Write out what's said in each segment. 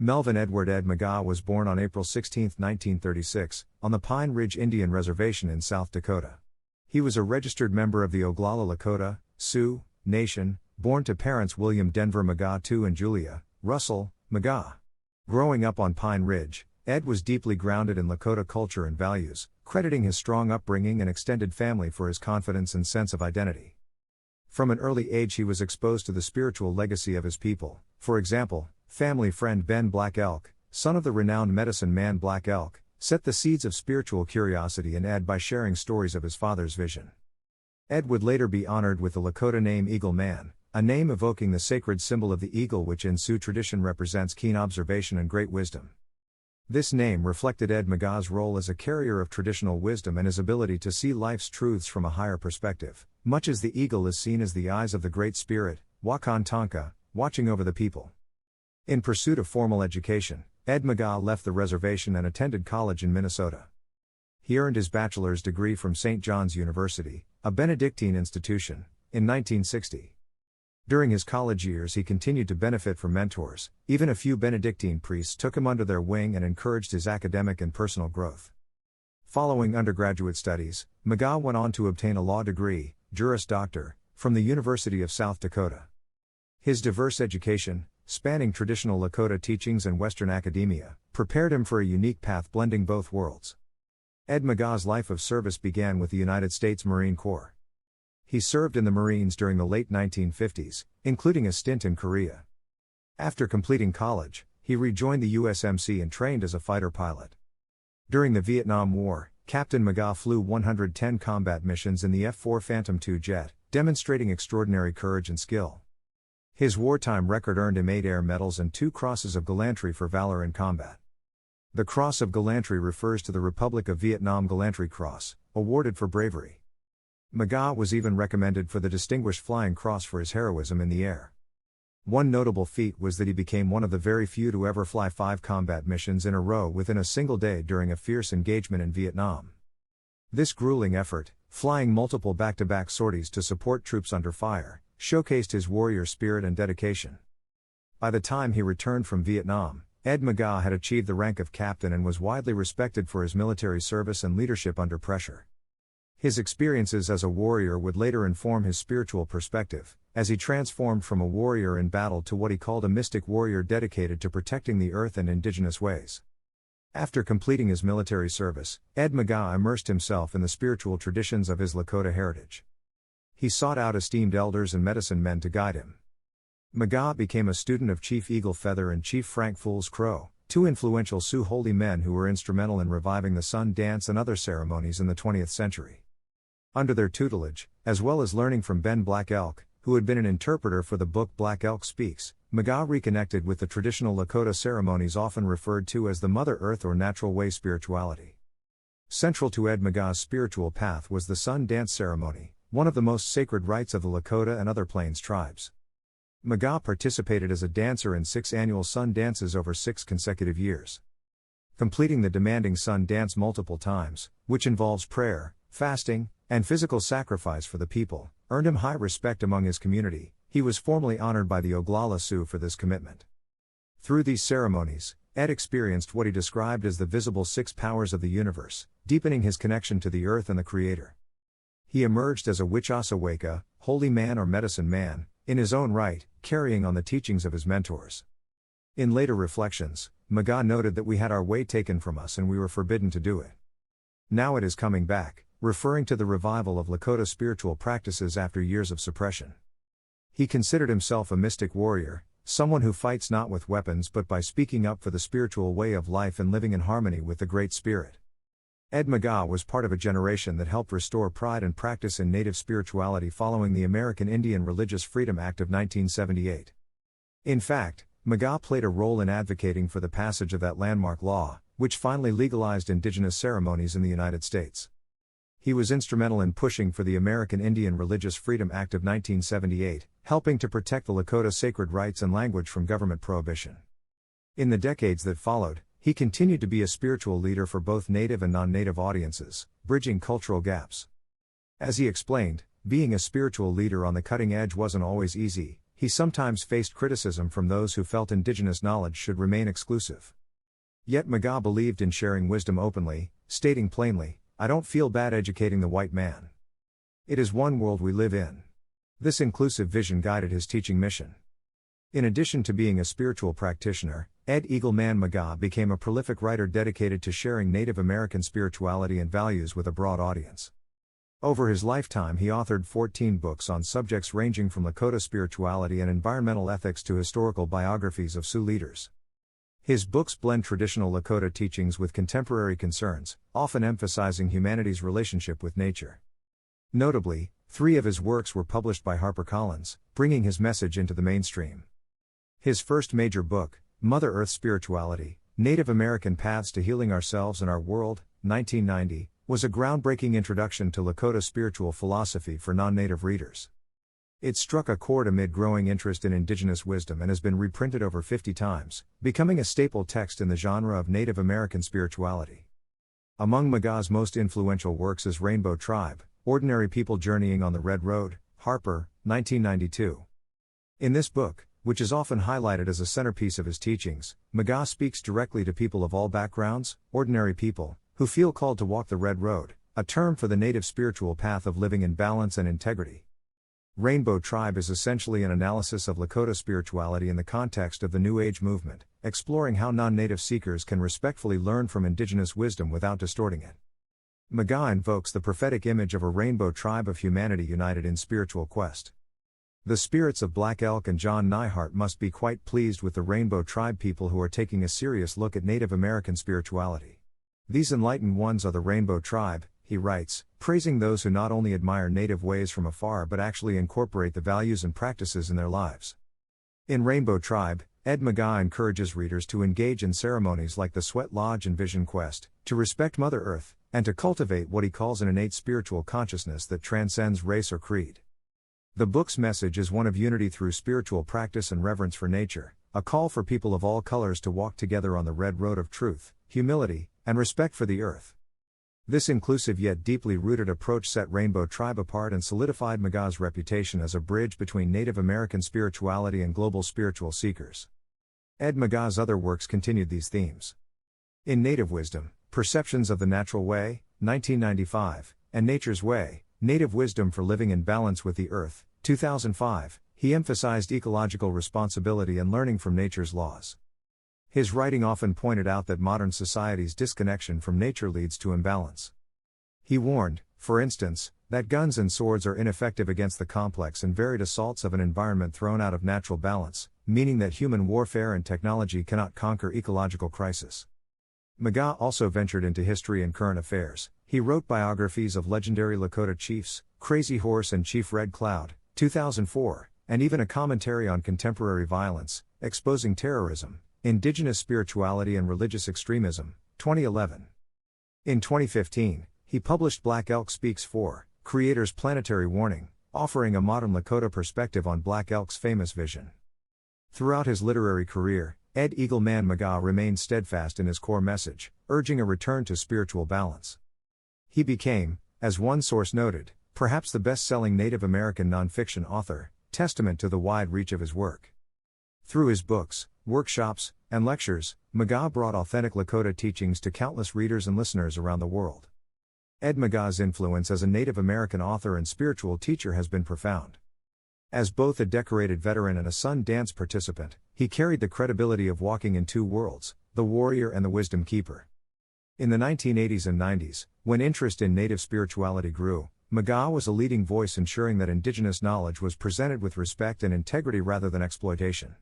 Melvin Edward McGaa was born on April 16, 1936, on the Pine Ridge Indian Reservation in South Dakota. He was a registered member of the Oglala Lakota, Sioux, Nation, born to parents William Denver McGaa II and Julia Russell McGaa. Growing up on Pine Ridge, Ed was deeply grounded in Lakota culture and values, crediting his strong upbringing and extended family for his confidence and sense of identity. From an early age he was exposed to the spiritual legacy of his people. For example, family friend Ben Black Elk, son of the renowned medicine man Black Elk, set the seeds of spiritual curiosity in Ed by sharing stories of his father's vision. Ed would later be honored with the Lakota name Eagle Man, a name evoking the sacred symbol of the eagle which in Sioux tradition represents keen observation and great wisdom. This name reflected Ed McGaa's role as a carrier of traditional wisdom and his ability to see life's truths from a higher perspective, much as the eagle is seen as the eyes of the Great Spirit, Wakan Tonka, watching over the people. In pursuit of formal education, Ed McGaa left the reservation and attended college in Minnesota. He earned his bachelor's degree from St. John's University, a Benedictine institution, in 1960. During his college years he continued to benefit from mentors. Even a few Benedictine priests took him under their wing and encouraged his academic and personal growth. Following undergraduate studies, McGaa went on to obtain a law degree, Juris Doctor, from the University of South Dakota. His diverse education, spanning traditional Lakota teachings and Western academia, prepared him for a unique path blending both worlds. Ed McGaa's life of service began with the United States Marine Corps. He served in the Marines during the late 1950s, including a stint in Korea. After completing college, he rejoined the USMC and trained as a fighter pilot. During the Vietnam War, Captain McGaa flew 110 combat missions in the F-4 Phantom II jet, demonstrating extraordinary courage and skill. His wartime record earned him 8 Air Medals and 2 Crosses of Gallantry for valor in combat. The Cross of Gallantry refers to the Republic of Vietnam Gallantry Cross, awarded for bravery. McGaa was even recommended for the Distinguished Flying Cross for his heroism in the air. One notable feat was that he became one of the very few to ever fly 5 combat missions in a row within a single day during a fierce engagement in Vietnam. This grueling effort, flying multiple back-to-back sorties to support troops under fire, showcased his warrior spirit and dedication. By the time he returned from Vietnam, Ed McGaa had achieved the rank of captain and was widely respected for his military service and leadership under pressure. His experiences as a warrior would later inform his spiritual perspective, as he transformed from a warrior in battle to what he called a mystic warrior dedicated to protecting the earth and indigenous ways. After completing his military service, Ed McGaa immersed himself in the spiritual traditions of his Lakota heritage. He sought out esteemed elders and medicine men to guide him. McGaa became a student of Chief Eagle Feather and Chief Frank Fool's Crow, 2 influential Sioux holy men who were instrumental in reviving the sun dance and other ceremonies in the 20th century. Under their tutelage, as well as learning from Ben Black Elk, who had been an interpreter for the book Black Elk Speaks, McGaa reconnected with the traditional Lakota ceremonies often referred to as the Mother Earth or Natural Way spirituality. Central to Ed McGaa's spiritual path was the sun dance ceremony, one of the most sacred rites of the Lakota and other Plains tribes. McGaa participated as a dancer in 6 annual sun dances over 6 consecutive years. Completing the demanding sun dance multiple times, which involves prayer, fasting, and physical sacrifice for the people, earned him high respect among his community. He was formally honored by the Oglala Sioux for this commitment. Through these ceremonies, Ed experienced what he described as the visible 6 powers of the universe, deepening his connection to the earth and the Creator. He emerged as a Wichasaweka, holy man or medicine man, in his own right, carrying on the teachings of his mentors. In later reflections, McGaa noted that we had our way taken from us and we were forbidden to do it. Now it is coming back, referring to the revival of Lakota spiritual practices after years of suppression. He considered himself a mystic warrior, someone who fights not with weapons but by speaking up for the spiritual way of life and living in harmony with the Great Spirit. Ed McGaa was part of a generation that helped restore pride and practice in Native spirituality following the American Indian Religious Freedom Act of 1978. In fact, McGaa played a role in advocating for the passage of that landmark law, which finally legalized indigenous ceremonies in the United States. He was instrumental in pushing for the American Indian Religious Freedom Act of 1978, helping to protect the Lakota sacred rights and language from government prohibition. In the decades that followed, he continued to be a spiritual leader for both Native and non-Native audiences, bridging cultural gaps. As he explained, being a spiritual leader on the cutting edge wasn't always easy. he sometimes faced criticism from those who felt indigenous knowledge should remain exclusive. Yet McGaa believed in sharing wisdom openly, stating plainly, "I don't feel bad educating the white man. It is one world we live in." This inclusive vision guided his teaching mission. In addition to being a spiritual practitioner, Ed Eagleman McGaa became a prolific writer dedicated to sharing Native American spirituality and values with a broad audience. Over his lifetime, he authored 14 books on subjects ranging from Lakota spirituality and environmental ethics to historical biographies of Sioux leaders. His books blend traditional Lakota teachings with contemporary concerns, often emphasizing humanity's relationship with nature. Notably, 3 of his works were published by HarperCollins, bringing his message into the mainstream. His first major book, Mother Earth Spirituality, Native American Paths to Healing Ourselves and Our World, 1990, was a groundbreaking introduction to Lakota spiritual philosophy for non-Native readers. It struck a chord amid growing interest in indigenous wisdom and has been reprinted over 50 times, becoming a staple text in the genre of Native American spirituality. Among McGaa's most influential works is Rainbow Tribe, Ordinary People Journeying on the Red Road, Harper, 1992. In this book, which is often highlighted as a centerpiece of his teachings, McGaa speaks directly to people of all backgrounds, ordinary people, who feel called to walk the Red Road, a term for the Native spiritual path of living in balance and integrity. Rainbow Tribe is essentially an analysis of Lakota spirituality in the context of the New Age movement, exploring how non-Native seekers can respectfully learn from indigenous wisdom without distorting it. McGaa invokes the prophetic image of a rainbow tribe of humanity united in spiritual quest. The spirits of Black Elk and John Neihardt must be quite pleased with the Rainbow Tribe people who are taking a serious look at Native American spirituality. These enlightened ones are the Rainbow Tribe, he writes, praising those who not only admire Native ways from afar but actually incorporate the values and practices in their lives. In Rainbow Tribe, Ed McGaa encourages readers to engage in ceremonies like the Sweat Lodge and Vision Quest, to respect Mother Earth, and to cultivate what he calls an innate spiritual consciousness that transcends race or creed. The book's message is one of unity through spiritual practice and reverence for nature, a call for people of all colors to walk together on the red road of truth, humility, and respect for the earth. This inclusive yet deeply rooted approach set Rainbow Tribe apart and solidified McGaa's reputation as a bridge between Native American spirituality and global spiritual seekers. Ed McGaa's other works continued these themes. In Native Wisdom, Perceptions of the Natural Way, 1995, and Nature's Way, Native Wisdom for Living in Balance with the Earth, 2005, he emphasized ecological responsibility and learning from nature's laws. His writing often pointed out that modern society's disconnection from nature leads to imbalance. He warned, for instance, that guns and swords are ineffective against the complex and varied assaults of an environment thrown out of natural balance, meaning that human warfare and technology cannot conquer ecological crisis. McGaa also ventured into history and current affairs. He wrote biographies of legendary Lakota chiefs, Crazy Horse and Chief Red Cloud, 2004, and even a commentary on contemporary violence, exposing terrorism, indigenous spirituality and religious extremism, 2011. In 2015, he published Black Elk Speaks For, Creator's Planetary Warning, offering a modern Lakota perspective on Black Elk's famous vision. Throughout his literary career, Ed Eagleman McGaa remained steadfast in his core message, urging a return to spiritual balance. He became, as one source noted, perhaps the best-selling Native American nonfiction author, testament to the wide reach of his work. Through his books, workshops, and lectures, McGaa brought authentic Lakota teachings to countless readers and listeners around the world. Ed McGaa's influence as a Native American author and spiritual teacher has been profound. As both a decorated veteran and a Sundance participant, he carried the credibility of walking in two worlds, the warrior and the wisdom keeper. In the 1980s and 90s, when interest in Native spirituality grew, McGaa was a leading voice ensuring that indigenous knowledge was presented with respect and integrity rather than exploitation.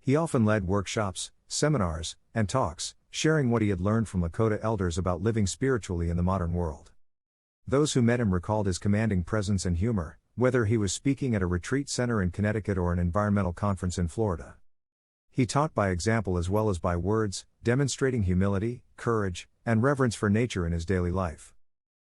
He often led workshops, seminars, and talks, sharing what he had learned from Lakota elders about living spiritually in the modern world. Those who met him recalled his commanding presence and humor, whether he was speaking at a retreat center in Connecticut or an environmental conference in Florida. He taught by example as well as by words, demonstrating humility, courage, and reverence for nature in his daily life.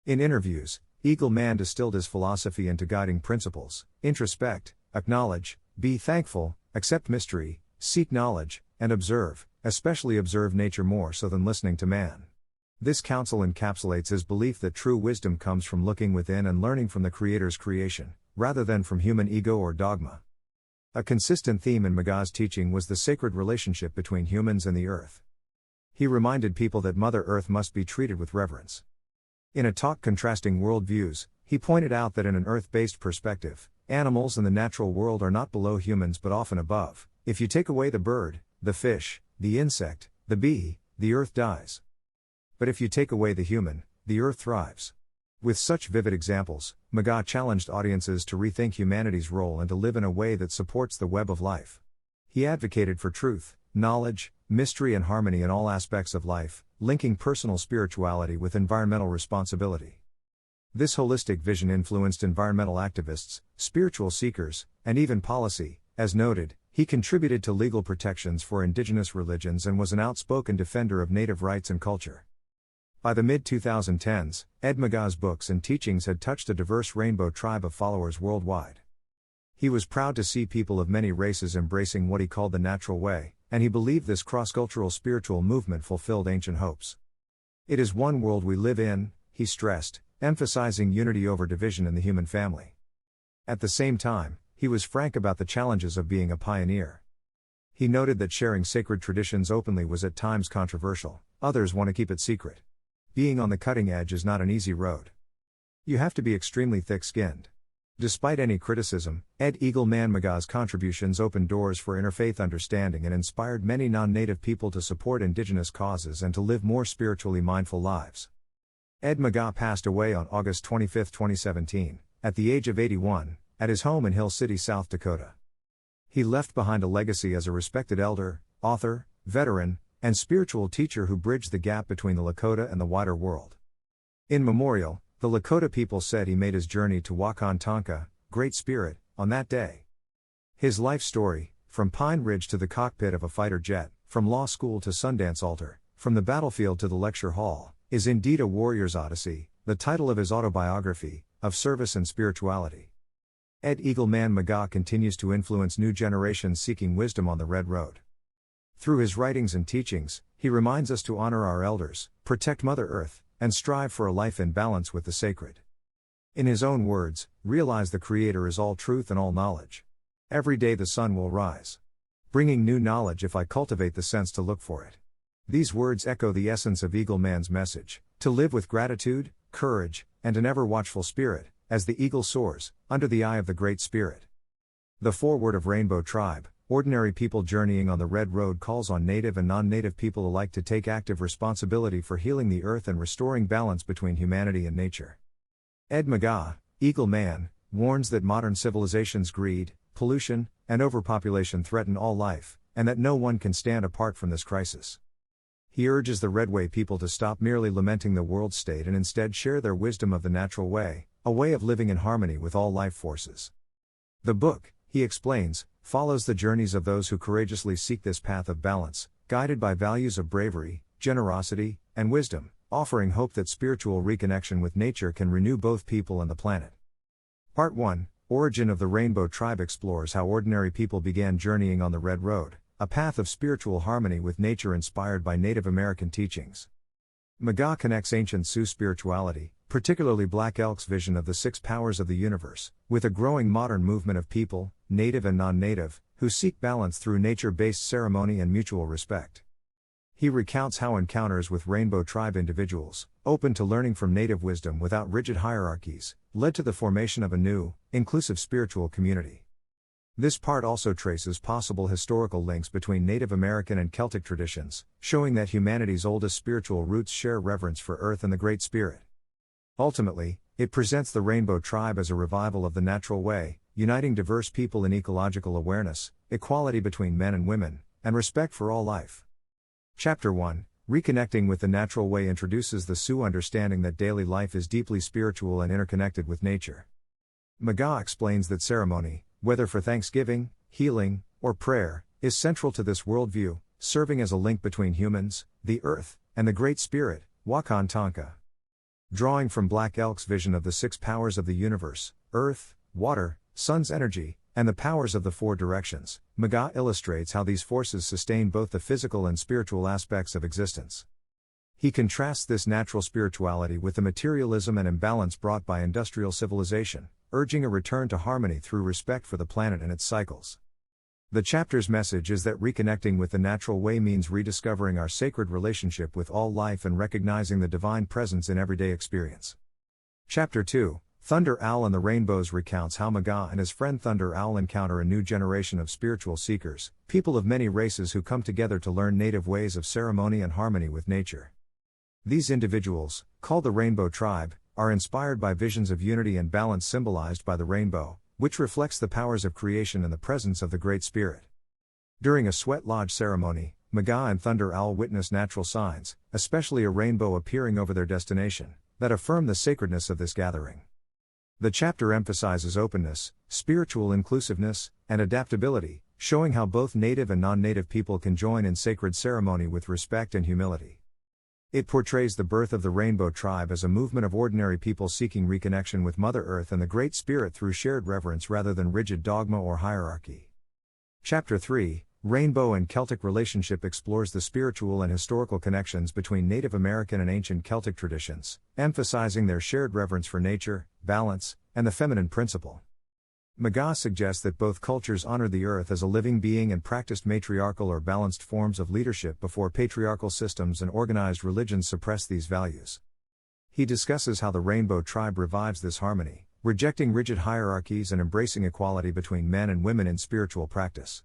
In interviews, Eagleman distilled his philosophy into guiding principles: introspect, acknowledge, be thankful, accept mystery, seek knowledge, and observe, especially observe nature more so than listening to man. This counsel encapsulates his belief that true wisdom comes from looking within and learning from the Creator's creation, rather than from human ego or dogma. A consistent theme in McGaa's teaching was the sacred relationship between humans and the earth. He reminded people that Mother Earth must be treated with reverence. In a talk contrasting worldviews, he pointed out that in an earth-based perspective, animals in the natural world are not below humans but often above. If you take away the bird, the fish, the insect, the bee, the earth dies. But if you take away the human, the earth thrives. With such vivid examples, McGaa challenged audiences to rethink humanity's role and to live in a way that supports the web of life. He advocated for truth, knowledge, mystery and harmony in all aspects of life, linking personal spirituality with environmental responsibility. This holistic vision influenced environmental activists, spiritual seekers, and even policy. As noted, he contributed to legal protections for indigenous religions and was an outspoken defender of native rights and culture. By the mid-2010s, Ed McGaa's books and teachings had touched a diverse rainbow tribe of followers worldwide. He was proud to see people of many races embracing what he called the natural way, and he believed this cross-cultural spiritual movement fulfilled ancient hopes. It is one world we live in, he stressed, emphasizing unity over division in the human family. At the same time, he was frank about the challenges of being a pioneer. He noted that sharing sacred traditions openly was at times controversial, others want to keep it secret. Being on the cutting edge is not an easy road. You have to be extremely thick-skinned. Despite any criticism, Ed "Eagle Man" McGaa's contributions opened doors for interfaith understanding and inspired many non-native people to support indigenous causes and to live more spiritually mindful lives. Ed McGaa passed away on August 25, 2017, at the age of 81, at his home in Hill City, South Dakota. He left behind a legacy as a respected elder, author, veteran, and spiritual teacher who bridged the gap between the Lakota and the wider world. In memorial, the Lakota people said he made his journey to Wakan Tonka, Great Spirit, on that day. His life story, from Pine Ridge to the cockpit of a fighter jet, from law school to Sundance altar, from the battlefield to the lecture hall, is indeed a warrior's odyssey, the title of his autobiography, of service and spirituality. Ed "Eagle Man" McGaa continues to influence new generations seeking wisdom on the Red Road. Through his writings and teachings, he reminds us to honor our elders, protect Mother Earth, and strive for a life in balance with the sacred. In his own words, realize the Creator is all truth and all knowledge. Every day the sun will rise, bringing new knowledge if I cultivate the sense to look for it. These words echo the essence of Eagle Man's message, to live with gratitude, courage, and an ever-watchful spirit, as the eagle soars, under the eye of the Great Spirit. The foreword of Rainbow Tribe, ordinary people journeying on the Red Road, calls on native and non-native people alike to take active responsibility for healing the earth and restoring balance between humanity and nature. Ed McGaa, Eagle Man, warns that modern civilization's greed, pollution, and overpopulation threaten all life, and that no one can stand apart from this crisis. He urges the Redway people to stop merely lamenting the world state and instead share their wisdom of the natural way, a way of living in harmony with all life forces. The book, he explains, follows the journeys of those who courageously seek this path of balance, guided by values of bravery, generosity, and wisdom, offering hope that spiritual reconnection with nature can renew both people and the planet. Part 1, Origin of the Rainbow Tribe, explores how ordinary people began journeying on the Red Road, a path of spiritual harmony with nature inspired by Native American teachings. McGaa connects ancient Sioux spirituality, particularly Black Elk's vision of the 6 powers of the universe, with a growing modern movement of people, native and non-native, who seek balance through nature-based ceremony and mutual respect. He recounts how encounters with Rainbow Tribe individuals, open to learning from native wisdom without rigid hierarchies, led to the formation of a new, inclusive spiritual community. This part also traces possible historical links between Native American and Celtic traditions, showing that humanity's oldest spiritual roots share reverence for Earth and the Great Spirit. Ultimately, it presents the Rainbow Tribe as a revival of the natural way, uniting diverse people in ecological awareness, equality between men and women, and respect for all life. Chapter 1, Reconnecting with the Natural Way, introduces the Sioux understanding that daily life is deeply spiritual and interconnected with nature. McGaa explains that ceremony, whether for thanksgiving, healing, or prayer, is central to this worldview, serving as a link between humans, the earth, and the Great Spirit, Wakan Tonka. Drawing from Black Elk's vision of the 6 powers of the universe, earth, water, sun's energy, and the powers of the 4 directions, McGaa illustrates how these forces sustain both the physical and spiritual aspects of existence. He contrasts this natural spirituality with the materialism and imbalance brought by industrial civilization, urging a return to harmony through respect for the planet and its cycles. The chapter's message is that reconnecting with the natural way means rediscovering our sacred relationship with all life and recognizing the divine presence in everyday experience. Chapter 2, Thunder Owl and the Rainbows recounts how McGaa and his friend Thunder Owl encounter a new generation of spiritual seekers, people of many races who come together to learn native ways of ceremony and harmony with nature. These individuals, called the Rainbow Tribe, are inspired by visions of unity and balance symbolized by the rainbow, which reflects the powers of creation and the presence of the Great Spirit. During a sweat lodge ceremony, McGaa and Thunder Owl witness natural signs, especially a rainbow appearing over their destination, that affirm the sacredness of this gathering. The chapter emphasizes openness, spiritual inclusiveness, and adaptability, showing how both native and non-native people can join in sacred ceremony with respect and humility. It portrays the birth of the Rainbow Tribe as a movement of ordinary people seeking reconnection with Mother Earth and the Great Spirit through shared reverence rather than rigid dogma or hierarchy. Chapter 3, Rainbow and Celtic Relationship explores the spiritual and historical connections between Native American and ancient Celtic traditions, emphasizing their shared reverence for nature, balance, and the feminine principle. McGaa suggests that both cultures honor the earth as a living being and practiced matriarchal or balanced forms of leadership before patriarchal systems and organized religions suppressed these values. He discusses how the Rainbow Tribe revives this harmony, rejecting rigid hierarchies and embracing equality between men and women in spiritual practice.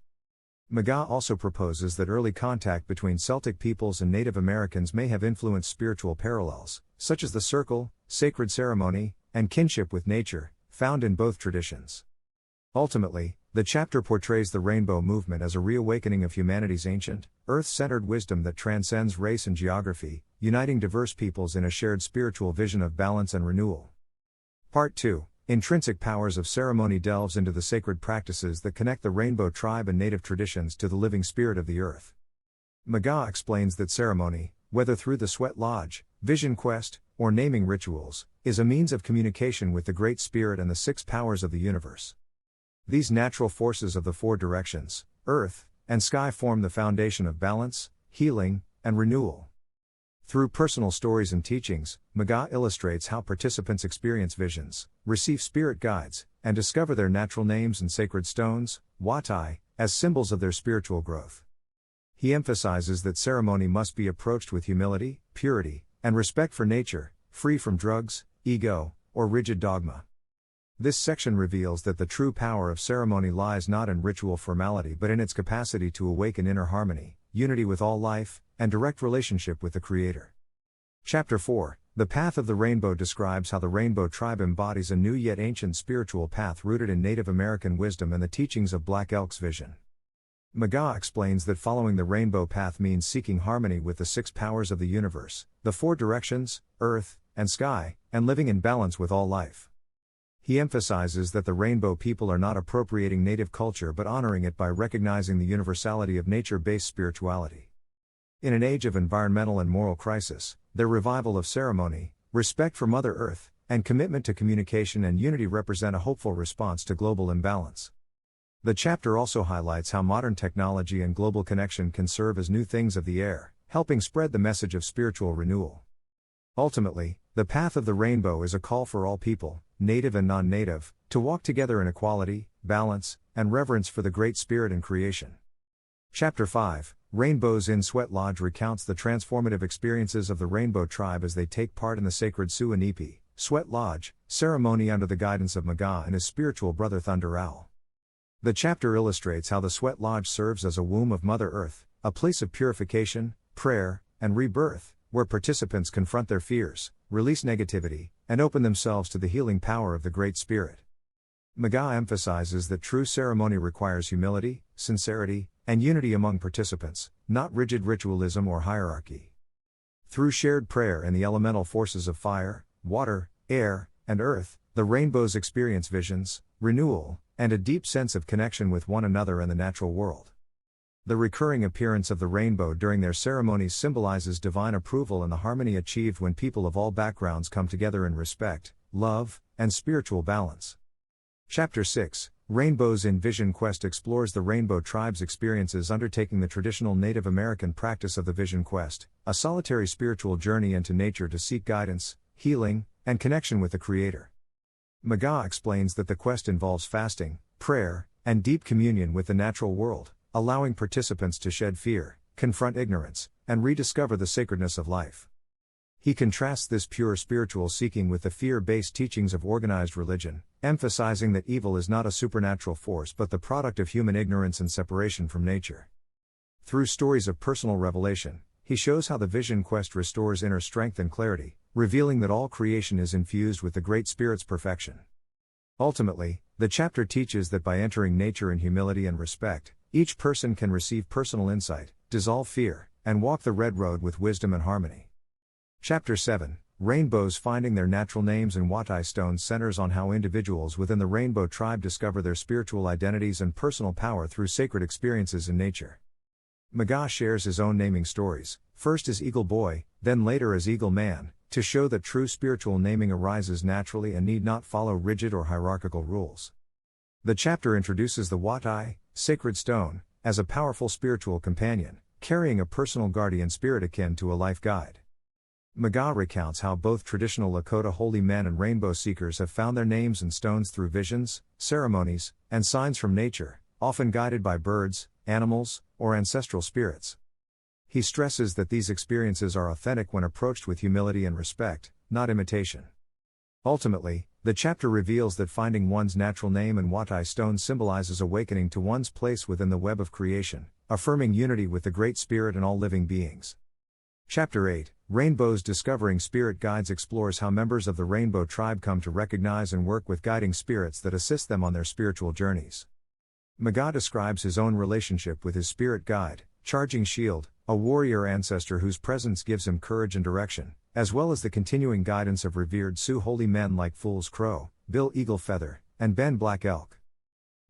McGaa also proposes that early contact between Celtic peoples and Native Americans may have influenced spiritual parallels, such as the circle, sacred ceremony, and kinship with nature, found in both traditions. Ultimately, the chapter portrays the rainbow movement as a reawakening of humanity's ancient, earth-centered wisdom that transcends race and geography, uniting diverse peoples in a shared spiritual vision of balance and renewal. Part 2, Intrinsic Powers of Ceremony delves into the sacred practices that connect the Rainbow Tribe and native traditions to the living spirit of the earth. McGaa explains that ceremony, whether through the sweat lodge, vision quest, or naming rituals, is a means of communication with the Great Spirit and the six powers of the universe. These natural forces of the four directions, earth and sky, form the foundation of balance, healing, and renewal. Through personal stories and teachings, McGaa illustrates how participants experience visions, receive spirit guides, and discover their natural names and sacred stones, watai, as symbols of their spiritual growth. He emphasizes that ceremony must be approached with humility, purity, and respect for nature, free from drugs, ego, or rigid dogma. This section reveals that the true power of ceremony lies not in ritual formality but in its capacity to awaken inner harmony, unity with all life, and direct relationship with the Creator. Chapter 4, The Path of the Rainbow describes how the Rainbow Tribe embodies a new yet ancient spiritual path rooted in Native American wisdom and the teachings of Black Elk's vision. McGaa explains that following the rainbow path means seeking harmony with the six powers of the universe, the four directions, earth and sky, and living in balance with all life. He emphasizes that the rainbow people are not appropriating native culture but honoring it by recognizing the universality of nature-based spirituality. In an age of environmental and moral crisis, their revival of ceremony, respect for Mother Earth, and commitment to communication and unity represent a hopeful response to global imbalance. The chapter also highlights how modern technology and global connection can serve as new things of the air, helping spread the message of spiritual renewal. Ultimately, the path of the rainbow is a call for all people, native and non-native, to walk together in equality, balance, and reverence for the Great Spirit and creation. Chapter 5, Rainbows in Sweat Lodge recounts the transformative experiences of the Rainbow Tribe as they take part in the sacred Suanipi, Sweat Lodge, ceremony under the guidance of McGaa and his spiritual brother Thunder Owl. The chapter illustrates how the Sweat Lodge serves as a womb of Mother Earth, a place of purification, prayer, and rebirth, where participants confront their fears, release negativity, and open themselves to the healing power of the Great Spirit. McGaa emphasizes that true ceremony requires humility, sincerity, and unity among participants, not rigid ritualism or hierarchy. Through shared prayer and the elemental forces of fire, water, air, and earth, the rainbows experience visions, renewal, and a deep sense of connection with one another and the natural world. The recurring appearance of the rainbow during their ceremonies symbolizes divine approval and the harmony achieved when people of all backgrounds come together in respect, love, and spiritual balance. Chapter 6, Rainbows in Vision Quest explores the Rainbow Tribe's experiences undertaking the traditional Native American practice of the Vision Quest, a solitary spiritual journey into nature to seek guidance, healing, and connection with the Creator. McGaa explains that the quest involves fasting, prayer, and deep communion with the natural world, allowing participants to shed fear, confront ignorance, and rediscover the sacredness of life. He contrasts this pure spiritual seeking with the fear-based teachings of organized religion, emphasizing that evil is not a supernatural force but the product of human ignorance and separation from nature. Through stories of personal revelation, he shows how the vision quest restores inner strength and clarity, revealing that all creation is infused with the Great Spirit's perfection. Ultimately, the chapter teaches that by entering nature in humility and respect, each person can receive personal insight, dissolve fear, and walk the red road with wisdom and harmony. Chapter 7, Rainbows Finding Their Natural Names and Watai Stone centers on how individuals within the Rainbow Tribe discover their spiritual identities and personal power through sacred experiences in nature. McGaa shares his own naming stories, first as Eagle Boy, then later as Eagle Man, to show that true spiritual naming arises naturally and need not follow rigid or hierarchical rules. The chapter introduces the Watai, sacred stone, as a powerful spiritual companion, carrying a personal guardian spirit akin to a life guide. McGaa recounts how both traditional Lakota holy men and rainbow seekers have found their names and stones through visions, ceremonies, and signs from nature, often guided by birds, animals, or ancestral spirits. He stresses that these experiences are authentic when approached with humility and respect, not imitation. Ultimately, the chapter reveals that finding one's natural name and Watai stone symbolizes awakening to one's place within the web of creation, affirming unity with the Great Spirit and all living beings. Chapter 8, Rainbows Discovering Spirit Guides explores how members of the Rainbow Tribe come to recognize and work with guiding spirits that assist them on their spiritual journeys. McGaa describes his own relationship with his spirit guide, Charging Shield, a warrior ancestor whose presence gives him courage and direction, as well as the continuing guidance of revered Sioux holy men like Fool's Crow, Bill Eagle Feather, and Ben Black Elk.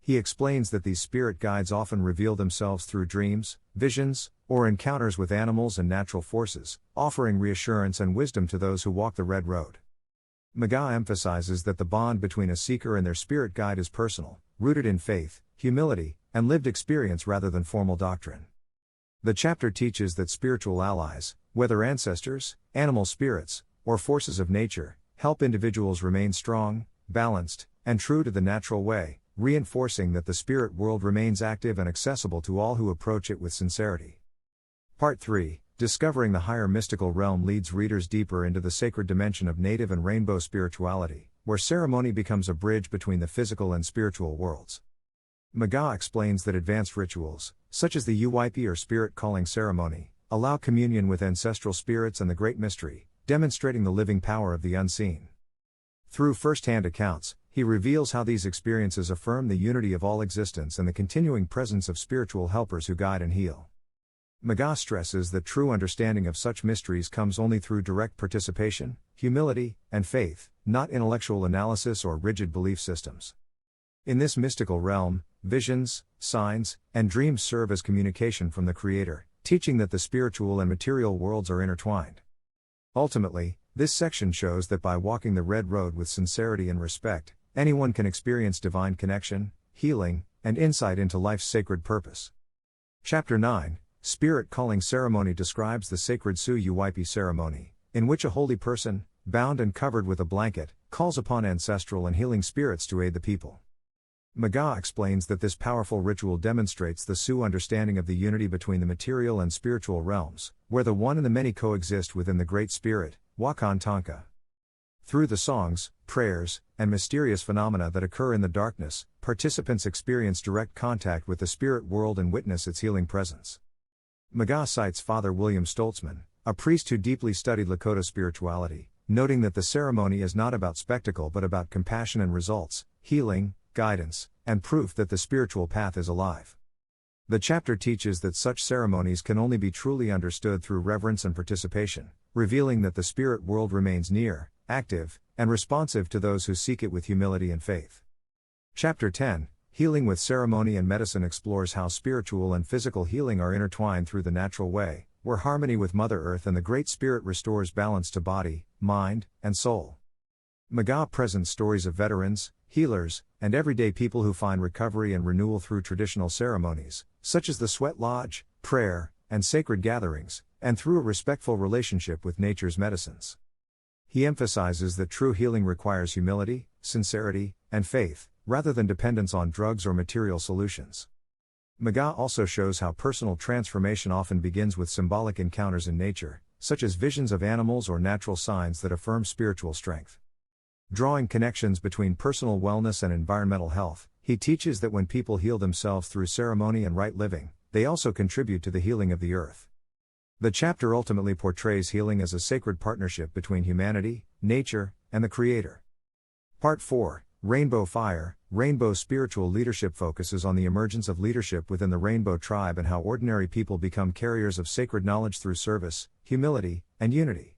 He explains that these spirit guides often reveal themselves through dreams, visions, or encounters with animals and natural forces, offering reassurance and wisdom to those who walk the red road. McGaa emphasizes that the bond between a seeker and their spirit guide is personal, rooted in faith, humility, and lived experience rather than formal doctrine. The chapter teaches that spiritual allies, whether ancestors, animal spirits, or forces of nature, help individuals remain strong, balanced, and true to the natural way, reinforcing that the spirit world remains active and accessible to all who approach it with sincerity. Part 3, Discovering the Higher Mystical Realm leads readers deeper into the sacred dimension of native and rainbow spirituality, where ceremony becomes a bridge between the physical and spiritual worlds. McGaa explains that advanced rituals, such as the UYP or spirit calling ceremony, allow communion with ancestral spirits and the Great Mystery, demonstrating the living power of the unseen. Through first-hand accounts, he reveals how these experiences affirm the unity of all existence and the continuing presence of spiritual helpers who guide and heal. McGaa stresses that true understanding of such mysteries comes only through direct participation, humility, and faith, not intellectual analysis or rigid belief systems. In this mystical realm, visions, signs, and dreams serve as communication from the Creator, teaching that the spiritual and material worlds are intertwined. Ultimately, this section shows that by walking the red road with sincerity and respect, anyone can experience divine connection, healing, and insight into life's sacred purpose. Chapter 9, Spirit Calling Ceremony describes the sacred Sioux UYP ceremony, in which a holy person, bound and covered with a blanket, calls upon ancestral and healing spirits to aid the people. McGaa explains that this powerful ritual demonstrates the Sioux understanding of the unity between the material and spiritual realms, where the one and the many coexist within the Great Spirit, Wakan Tonka. Through the songs, prayers, and mysterious phenomena that occur in the darkness, participants experience direct contact with the spirit world and witness its healing presence. McGaa cites Father William Stoltzman, a priest who deeply studied Lakota spirituality, noting that the ceremony is not about spectacle but about compassion and results, healing, guidance, and proof that the spiritual path is alive. The chapter teaches that such ceremonies can only be truly understood through reverence and participation, revealing that the spirit world remains near, active, and responsive to those who seek it with humility and faith. Chapter 10, Healing with Ceremony and Medicine explores how spiritual and physical healing are intertwined through the natural way, where harmony with Mother Earth and the Great Spirit restores balance to body, mind, and soul. McGaa presents stories of veterans, healers, and everyday people who find recovery and renewal through traditional ceremonies, such as the sweat lodge, prayer, and sacred gatherings, and through a respectful relationship with nature's medicines. He emphasizes that true healing requires humility, sincerity, and faith, rather than dependence on drugs or material solutions. McGaa also shows how personal transformation often begins with symbolic encounters in nature, such as visions of animals or natural signs that affirm spiritual strength. Drawing connections between personal wellness and environmental health, he teaches that when people heal themselves through ceremony and right living, they also contribute to the healing of the earth. The chapter ultimately portrays healing as a sacred partnership between humanity, nature, and the Creator. Part 4, Rainbow Fire. Rainbow Spiritual Leadership focuses on the emergence of leadership within the Rainbow Tribe and how ordinary people become carriers of sacred knowledge through service, humility, and unity.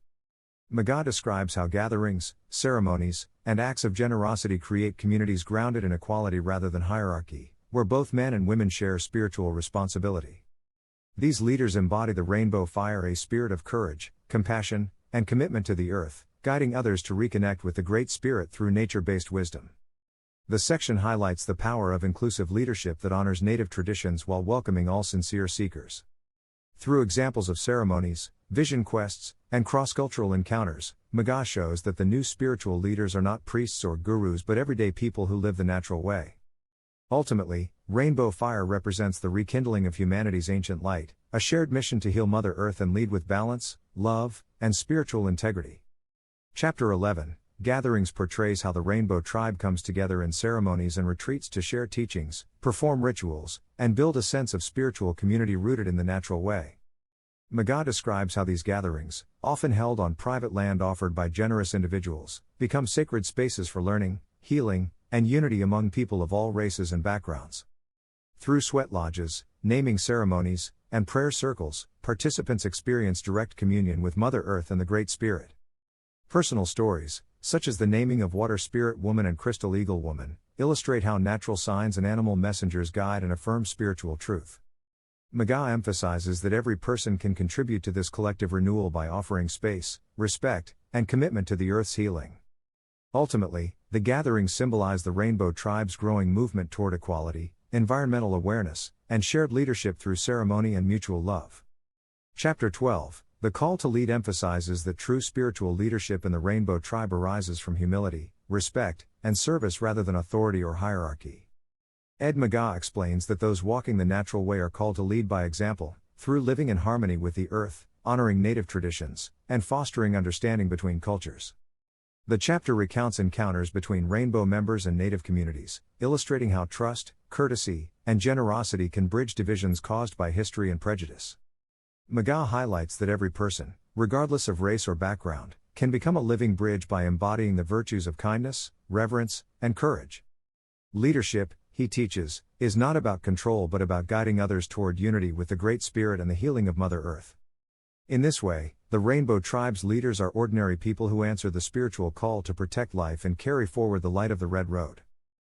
McGaa describes how gatherings, ceremonies, and acts of generosity create communities grounded in equality rather than hierarchy, where both men and women share spiritual responsibility. These leaders embody the Rainbow Fire, a spirit of courage, compassion, and commitment to the earth, guiding others to reconnect with the Great Spirit through nature-based wisdom. The section highlights the power of inclusive leadership that honors native traditions while welcoming all sincere seekers. Through examples of ceremonies, vision quests, and cross-cultural encounters, McGaa shows that the new spiritual leaders are not priests or gurus but everyday people who live the natural way. Ultimately, Rainbow Fire represents the rekindling of humanity's ancient light, a shared mission to heal Mother Earth and lead with balance, love, and spiritual integrity. Chapter 11, Gatherings portrays how the Rainbow Tribe comes together in ceremonies and retreats to share teachings, perform rituals, and build a sense of spiritual community rooted in the natural way. McGaa describes how these gatherings, often held on private land offered by generous individuals, become sacred spaces for learning, healing, and unity among people of all races and backgrounds. Through sweat lodges, naming ceremonies, and prayer circles, participants experience direct communion with Mother Earth and the Great Spirit. Personal stories, such as the naming of Water Spirit Woman and Crystal Eagle Woman, illustrate how natural signs and animal messengers guide and affirm spiritual truth. McGaa emphasizes that every person can contribute to this collective renewal by offering space, respect, and commitment to the Earth's healing. Ultimately, the gatherings symbolize the Rainbow Tribe's growing movement toward equality, environmental awareness, and shared leadership through ceremony and mutual love. Chapter 12, The Call to Lead emphasizes that true spiritual leadership in the Rainbow Tribe arises from humility, respect, and service rather than authority or hierarchy. Ed McGaa explains that those walking the natural way are called to lead by example, through living in harmony with the earth, honoring native traditions, and fostering understanding between cultures. The chapter recounts encounters between Rainbow members and native communities, illustrating how trust, courtesy, and generosity can bridge divisions caused by history and prejudice. McGaa highlights that every person, regardless of race or background, can become a living bridge by embodying the virtues of kindness, reverence, and courage. Leadership, he teaches, is not about control but about guiding others toward unity with the Great Spirit and the healing of Mother Earth. In this way, the Rainbow Tribe's leaders are ordinary people who answer the spiritual call to protect life and carry forward the light of the Red Road.